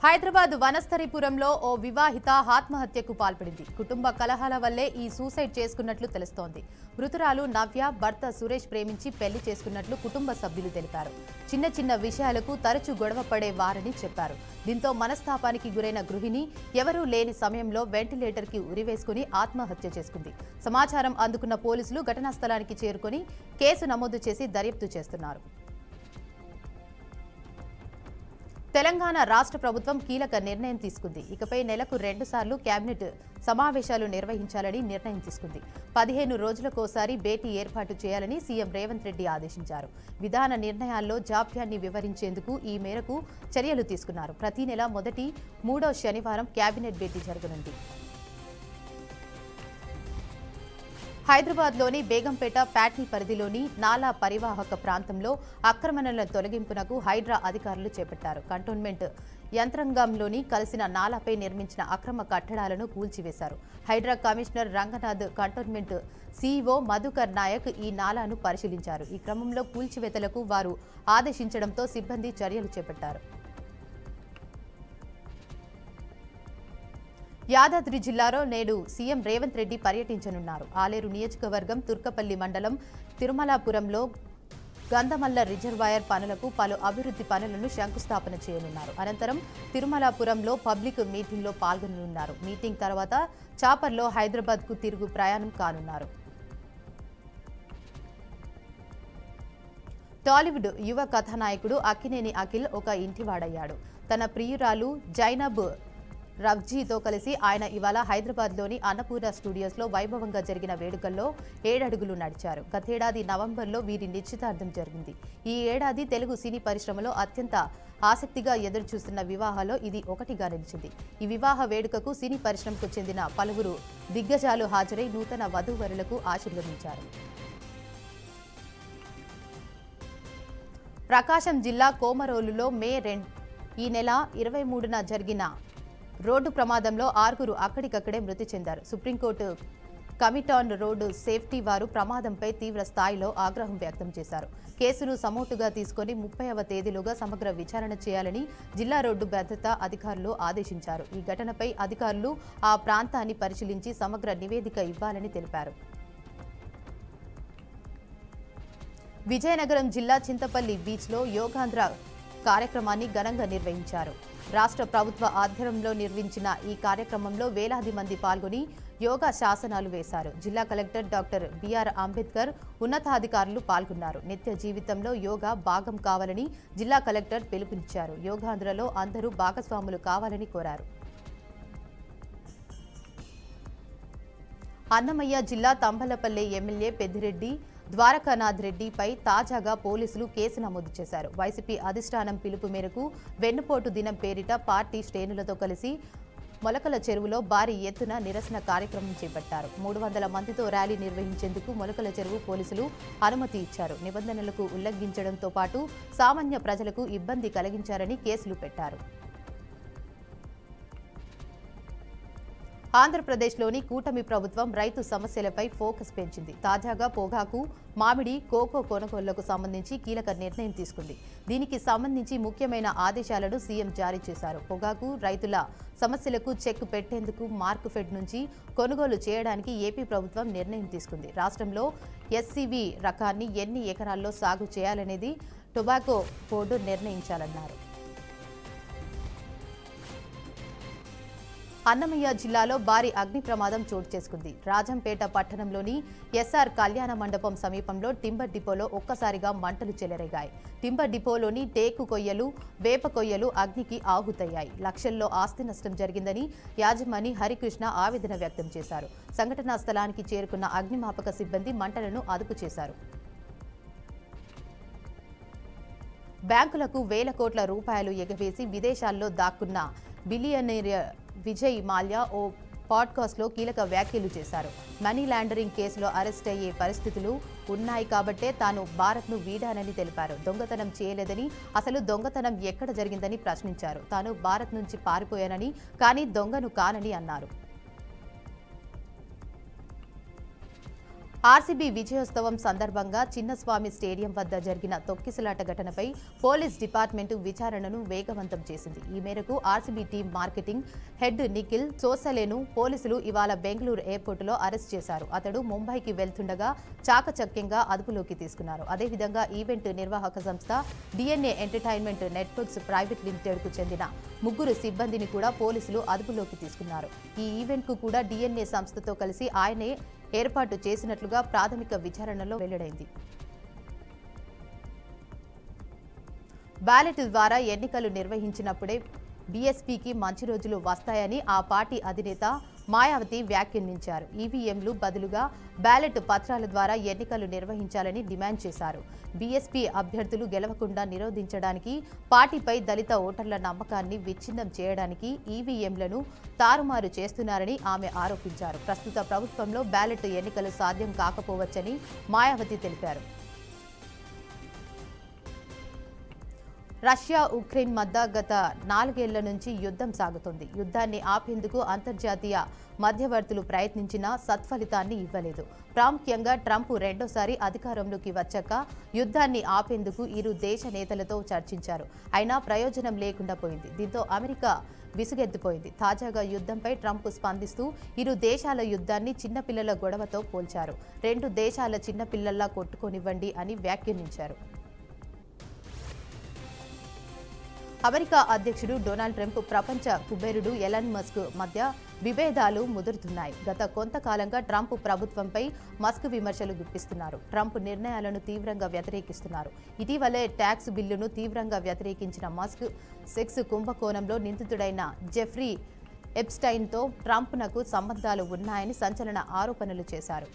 హైదరాబాద్ వనస్థలిపురంలో ఓ వివాహిత ఆత్మహత్యకు పాల్పడింది. కుటుంబ కలహాల వల్లే ఈ సూసైడ్ చేసుకున్నట్లు తెలుస్తోంది. మృతురాలు నవ్య భర్త సురేష్ ప్రేమించి పెళ్లి చేసుకున్నట్లు కుటుంబ సభ్యులు తెలిపారు. చిన్న చిన్న విషయాలకు తరచూ గొడవ పడే వారని చెప్పారు. దీంతో మనస్తాపానికి గురైన గృహిణి ఎవరూ లేని సమయంలో వెంటిలేటర్కి ఉరివేసుకుని ఆత్మహత్య చేసుకుంది. సమాచారం అందుకున్న పోలీసులు ఘటనా స్థలానికి చేరుకుని కేసు నమోదు చేసి దర్యాప్తు చేస్తున్నారు. తెలంగాణ రాష్ట్ర ప్రభుత్వం కీలక నిర్ణయం తీసుకుంది. ఇకపై నెలకు 2 సార్లు కేబినెట్ సమావేశాలు నిర్వహించాలని నిర్ణయం తీసుకుంది. 15 రోజులకోసారి భేటీ ఏర్పాటు చేయాలని సీఎం రేవంత్ రెడ్డి ఆదేశించారు. విధాన నిర్ణయాల్లో జాప్యాన్ని వివరించేందుకు ఈ మేరకు చర్యలు తీసుకున్నారు. ప్రతి నెల మొదటి 3వ శనివారం కేబినెట్ భేటీ జరగనుంది. హైదరాబాద్లోని బేగంపేట ప్యాట్నీ పరిధిలోని నాలా పరివాహక ప్రాంతంలో ఆక్రమణల తొలగింపునకు హైడ్రా అధికారులు చేపట్టారు. కంటోన్మెంట్ యంత్రాంగంలోని కలిసిన నాలాపై నిర్మించిన అక్రమ కట్టడాలను కూల్చివేశారు. Hydraa commissioner Ranganath, cantonment CEO Madhukar Nayak ఈ నాలాను పరిశీలించారు. ఈ క్రమంలో కూల్చివేతలకు వారు ఆదేశించడంతో సిబ్బంది చర్యలు చేపట్టారు. యాదాద్రి జిల్లాలో నేడు సీఎం రేవంత్ రెడ్డి పర్యటించనున్నారు. ఆలేరు నియోజకవర్గం తుర్కపల్లి మండలం తిరుమలాపురంలో గంధమల్ల రిజర్వాయర్ పనులకు పలు అభివృద్ధి పనులను శంకుస్థాపన చేయనున్నారు. అనంతరం తిరుమలాపురంలో పబ్లిక్ మీటింగ్లో పాల్గొననున్నారు. మీటింగ్ తర్వాత చాపర్లో హైదరాబాద్కు తిరుగు ప్రయాణం కానున్నారు. టాలీవుడ్ యువ కథానాయకుడు అక్కినేని అఖిల్ ఒక ఇంటివాడయ్యాడు. తన ప్రియురాలు జైనబ్ రవ్జీతో కలిసి ఆయన ఇవాళ హైదరాబాద్లోని అన్నపూర్ణ స్టూడియోస్లో వైభవంగా జరిగిన వేడుకల్లో 7 అడుగులు నడిచారు. గతేడాది నవంబర్లో వీరి నిశ్చితార్థం జరిగింది. ఈ ఏడాది తెలుగు సినీ పరిశ్రమలో అత్యంత ఆసక్తిగా ఎదురుచూస్తున్న వివాహాల్లో ఇది ఒకటిగా నిలిచింది. ఈ వివాహ వేడుకకు సినీ పరిశ్రమకు చెందిన పలువురు దిగ్గజాలు హాజరై నూతన వధూవరులకు ఆశీర్వదించారు. ప్రకాశం జిల్లా కోమరోలులో ఈ నెల 23న జరిగిన రోడ్డు ప్రమాదంలో 6గురు అక్కడికక్కడే మృతి చెందారు. సుప్రీంకోర్టు కమిటాన్ రోడ్డు సేఫ్టీ వారు ప్రమాదంపై తీవ్ర స్థాయిలో ఆగ్రహం వ్యక్తం చేశారు. కేసును సమోటుగా తీసుకుని 30వ తేదీలోగా సమగ్ర విచారణ చేయాలని జిల్లా రోడ్డు భద్రతా అధికారులు ఆదేశించారు. ఈ ఘటనపై అధికారులు ఆ ప్రాంతాన్ని పరిశీలించి సమగ్ర నివేదిక ఇవ్వాలని తెలిపారు. విజయనగరం జిల్లా చింతపల్లి బీచ్లో యోగాంధ్ర కార్యక్రమాన్ని ఘనంగా నిర్వహించారు. రాష్ట్ర ప్రభుత్వ ఆధ్వర్యంలో నిర్వహించిన ఈ కార్యక్రమంలో వేలాది మంది పాల్గొని యోగా శాసనాలు వేశారు. జిల్లా కలెక్టర్ డాక్టర్ బిఆర్ అంబేద్కర్, ఉన్నతాధికారులు పాల్గొన్నారు. నిత్య జీవితంలో యోగా భాగం కావాలని జిల్లా కలెక్టర్ పిలుపునిచ్చారు. యోగాంధ్రలో అందరూ భాగస్వాములు కావాలని కోరారు. అన్నమయ్య జిల్లా తంబలపల్లె ఎమ్మెల్యే పెద్దిరెడ్డి ద్వారకానాథ్ రెడ్డిపై తాజాగా పోలీసులు కేసు నమోదు చేశారు. వైసీపీ అధిష్టానం పిలుపు మేరకు వెన్నుపోటు దినం పేరిట పార్టీ శ్రేణులతో కలిసి మొలకల చెరువులో భారీ ఎత్తున నిరసన కార్యక్రమం చేపట్టారు. 300 మందితో ర్యాలీ నిర్వహించేందుకు మొలకల చెరువు పోలీసులు అనుమతి ఇచ్చారు. నిబంధనలకు ఉల్లంఘించడంతో పాటు సామాన్య ప్రజలకు ఇబ్బంది కలిగించారని కేసులు పెట్టారు. ఆంధ్రప్రదేశ్లోని కూటమి ప్రభుత్వం రైతు సమస్యలపై ఫోకస్ పెంచింది. తాజాగా పొగాకు, మామిడి, కోకో కొనుగోళ్లకు సంబంధించి కీలక నిర్ణయం తీసుకుంది. దీనికి సంబంధించి ముఖ్యమైన ఆదేశాలను సీఎం జారీ చేశారు. పొగాకు రైతుల సమస్యలకు చెక్ పెట్టేందుకు మార్కెఫెడ్ నుంచి కొనుగోలు చేయడానికి ఏపీ ప్రభుత్వం నిర్ణయం తీసుకుంది. రాష్ట్రంలో ఎస్సీవీ రకాన్ని ఎన్ని ఎకరాల్లో సాగు చేయాలనేది టొబాకో బోర్డు నిర్ణయించాలన్నారు. అన్నమయ్య జిల్లాలో భారీ అగ్ని ప్రమాదం చోటు చేసుకుంది. రాజంపేట పట్టణంలోని ఎస్ఆర్ కళ్యాణ మండపం సమీపంలో టింబర్ డిపోలో ఒక్కసారిగా మంటలు చెలరేగాయి. టింబర్ డిపోలోని టేకు కొయ్యలు, వేప కొయ్యలు అగ్నికి ఆహుతయ్యాయి. లక్షల్లో ఆస్తి నష్టం జరిగిందని యాజమాని హరికృష్ణ ఆవేదన వ్యక్తం చేశారు. సంఘటనా స్థలానికి చేరుకున్న అగ్నిమాపక సిబ్బంది మంటలను అదుపు చేశారు. బ్యాంకులకు వేల కోట్ల రూపాయలు ఎగవేసి విదేశాల్లో దాక్కున్న బిలియనీర్ విజయ్ మాల్యా ఓ పాడ్కాస్ట్లో కీలక వ్యాఖ్యలు చేశారు. మనీ లాండరింగ్ కేసులో అరెస్ట్ అయ్యే పరిస్థితులు ఉన్నాయి కాబట్టే తాను భారత్ను వీడానని తెలిపారు. దొంగతనం చేయలేదని, అసలు దొంగతనం ఎక్కడ జరిగిందని ప్రశ్నించారు. తాను భారత్ నుంచి పారిపోయానని, కానీ దొంగను కానని అన్నారు. ఆర్సీబీ విజయోత్సవం సందర్భంగా చిన్నస్వామి స్టేడియం వద్ద జరిగిన తొక్కిసలాట ఘటనపై పోలీస్ డిపార్ట్మెంటు విచారణను వేగవంతం చేసింది. ఈ మేరకు RCB team marketing head Nikhil సోసలేను పోలీసులు ఇవాళ బెంగళూరు ఎయిర్పోర్టులో అరెస్ట్ చేశారు. అతడు ముంబైకి వెళ్తుండగా చాకచక్యంగా అదుపులోకి తీసుకున్నారు. అదేవిధంగా ఈవెంట్ నిర్వాహక సంస్థ డిఎన్ఏ ఎంటర్టైన్మెంట్ నెట్వర్క్స్ ప్రైవేట్ లిమిటెడ్కు చెందిన 3 సిబ్బందిని కూడా పోలీసులు అదుపులోకి తీసుకున్నారు. ఈ ఈవెంట్కు కూడా డిఎన్ఏ సంస్థతో కలిసి ఆయనే ఏర్పాటు చేసినట్లుగా ప్రాథమిక విచారణలో వెల్లడైంది. బ్యాలెట్ ద్వారా ఎన్నికలు నిర్వహించినప్పుడే బీఎస్పీకి మంచి రోజులు వస్తాయని ఆ పార్టీ అధినేత మాయావతి వ్యాఖ్యానించారు. ఈవీఎంలు బదులుగా బ్యాలెట్ పత్రాల ద్వారా ఎన్నికలు నిర్వహించాలని డిమాండ్ చేశారు. బీఎస్పీ అభ్యర్థులు గెలవకుండా నిరోధించడానికి, పార్టీపై దళిత ఓటర్ల నమ్మకాన్ని విచ్ఛిన్నం చేయడానికి ఈవీఎంలను తారుమారు చేస్తున్నారని ఆమె ఆరోపించారు. ప్రస్తుత ప్రభుత్వంలో బ్యాలెట్ ఎన్నికలు సాధ్యం కాకపోవచ్చని మాయావతి తెలిపారు. రష్యా ఉక్రెయిన్ మధ్య గత 4 ఏళ్ల నుంచి యుద్ధం సాగుతోంది. యుద్ధాన్ని ఆపేందుకు అంతర్జాతీయ మధ్యవర్తులు ప్రయత్నించినా సత్ఫలితాన్ని ఇవ్వలేదు. ప్రాముఖ్యంగా ట్రంప్ రెండోసారి అధికారంలోకి వచ్చాక యుద్ధాన్ని ఆపేందుకు ఇరు దేశ నేతలతో చర్చించారు. అయినా ప్రయోజనం లేకుండా పోయింది. దీంతో అమెరికా విసుగెత్తిపోయింది. తాజాగా యుద్ధంపై ట్రంప్ స్పందిస్తూ ఇరు దేశాల యుద్ధాన్ని చిన్నపిల్లల గొడవతో పోల్చారు. 2 దేశాల చిన్నపిల్లల్లా కొట్టుకోనివ్వండి అని వ్యాఖ్యానించారు. అమెరికా అధ్యక్షుడు డొనాల్డ్ ట్రంప్, ప్రపంచ కుబేరుడు ఎలాన్ మస్క్ మధ్య విభేదాలు ముదురుతున్నాయి. గత కొంతకాలంగా ట్రంప్ ప్రభుత్వంపై మస్క్ విమర్శలు గుప్పిస్తున్నారు. ట్రంప్ నిర్ణయాలను తీవ్రంగా వ్యతిరేకిస్తున్నారు. ఇటీవలే ట్యాక్స్ బిల్లును తీవ్రంగా వ్యతిరేకించిన మస్క్ సెక్స్ కుంభకోణంలో నిందితుడైన జెఫ్రీ ఎప్స్టైన్తో ట్రంప్నకు సంబంధాలు ఉన్నాయని సంచలన ఆరోపణలు చేశారు.